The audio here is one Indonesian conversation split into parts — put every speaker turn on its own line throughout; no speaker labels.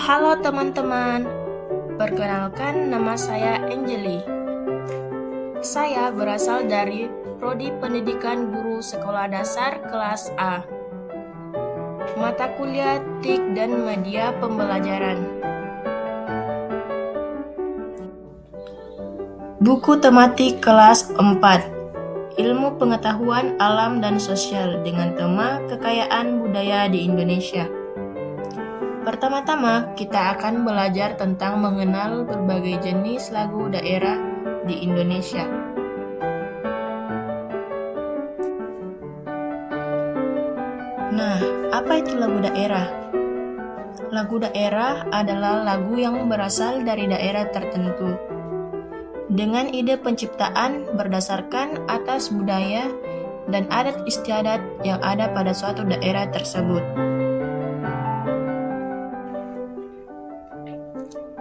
Halo teman-teman, perkenalkan nama saya Angeli. Saya berasal dari Prodi Pendidikan Guru Sekolah Dasar kelas A. Mata kuliah TIK dan Media Pembelajaran. Buku tematik kelas 4, Ilmu Pengetahuan Alam dan Sosial dengan tema Kekayaan Budaya di Indonesia. Pertama-tama, kita akan belajar tentang mengenal berbagai jenis lagu daerah di Indonesia. Nah, apa itu lagu daerah? Lagu daerah adalah lagu yang berasal dari daerah tertentu, dengan ide penciptaan berdasarkan atas budaya dan adat istiadat yang ada pada suatu daerah tersebut.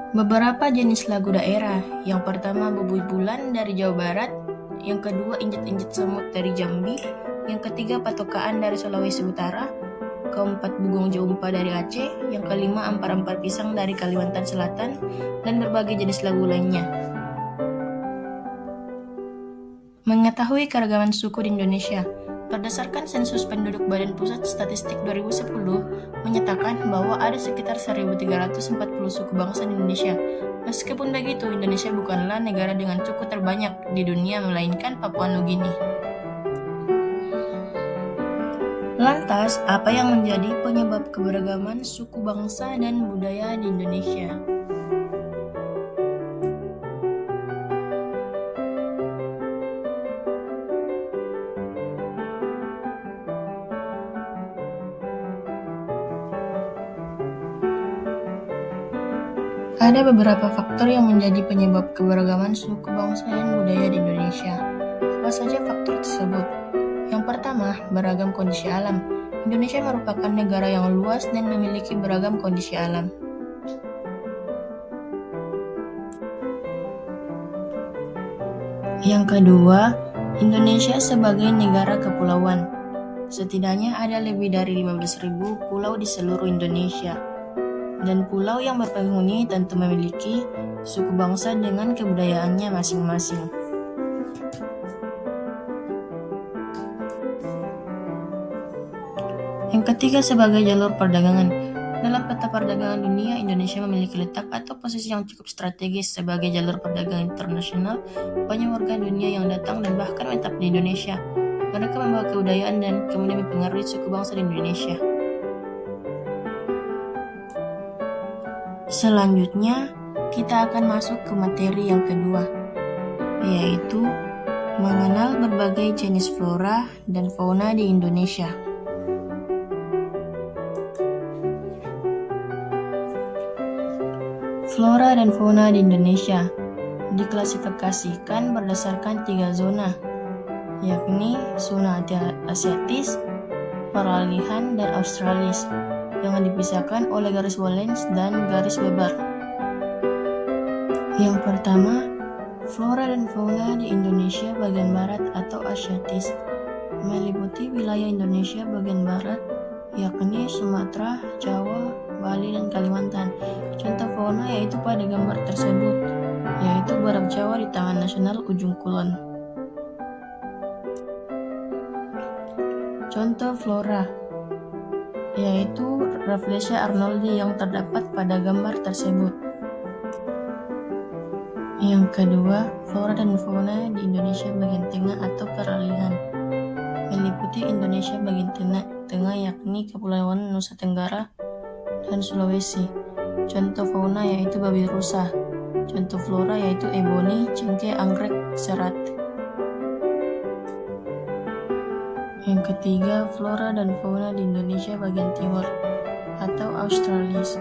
Beberapa jenis lagu daerah. Yang pertama, Bubui Bulan dari Jawa Barat. Yang kedua, Injet-Injet Semut dari Jambi. Yang ketiga, Patokaan dari Sulawesi Utara. Keempat, Bugong Jaumpa dari Aceh. Yang kelima, Ampar-Ampar Pisang dari Kalimantan Selatan. Dan berbagai jenis lagu lainnya. Mengetahui keragaman suku di Indonesia. Berdasarkan sensus penduduk Badan Pusat Statistik 2010 menyatakan bahwa ada sekitar 1.340 suku bangsa di Indonesia. Meskipun begitu, Indonesia bukanlah negara dengan suku terbanyak di dunia melainkan Papua Nugini. Lantas, apa yang menjadi penyebab keberagaman suku bangsa dan budaya di Indonesia? Ada beberapa faktor yang menjadi penyebab keberagaman suku bangsa dan budaya di Indonesia. Apa saja faktor tersebut? Yang pertama, beragam kondisi alam. Indonesia merupakan negara yang luas dan memiliki beragam kondisi alam. Yang kedua, Indonesia sebagai negara kepulauan. Setidaknya ada lebih dari 15.000 pulau di seluruh Indonesia. Dan pulau yang berpenghuni tentu memiliki suku bangsa dengan kebudayaannya masing-masing. Yang ketiga, sebagai jalur perdagangan. Dalam peta perdagangan dunia, Indonesia memiliki letak atau posisi yang cukup strategis sebagai jalur perdagangan internasional. Banyak warga dunia yang datang dan bahkan menetap di Indonesia. Mereka membawa kebudayaan dan kemudian mempengaruhi suku bangsa di Indonesia. Selanjutnya, kita akan masuk ke materi yang kedua, yaitu mengenal berbagai jenis flora dan fauna di Indonesia. Flora dan fauna di Indonesia diklasifikasikan berdasarkan 3 zona, yakni zona Asiatis, Peralihan, dan Australis, yang dipisahkan oleh garis Wallace dan garis Weber. Yang pertama, flora dan fauna di Indonesia bagian barat atau Asiatis, meliputi wilayah Indonesia bagian barat, yakni Sumatera, Jawa, Bali, dan Kalimantan. Contoh fauna yaitu pada gambar tersebut, yaitu Badak Jawa di Taman Nasional Ujung Kulon. Contoh flora yaitu Rafflesia arnoldi yang terdapat pada gambar tersebut. Yang kedua, flora dan fauna di Indonesia bagian tengah atau peralihan, meliputi Indonesia bagian tengah yakni Kepulauan Nusa Tenggara dan Sulawesi. Contoh fauna yaitu babi rusa. Contoh flora yaitu eboni, cengkeh, anggrek, serat. Yang ketiga, flora dan fauna di Indonesia bagian timur atau Australis,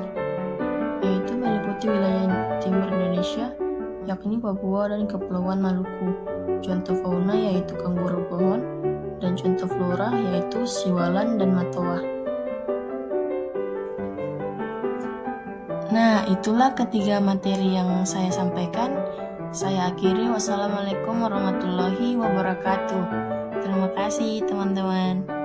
yaitu meliputi wilayah timur Indonesia, yakni Papua dan Kepulauan Maluku. Contoh fauna yaitu kanguru pohon, dan contoh flora yaitu siwalan dan matoa. Nah, itulah ketiga materi yang saya sampaikan. Saya akhiri. Wassalamualaikum warahmatullahi wabarakatuh. Terima kasih teman-teman.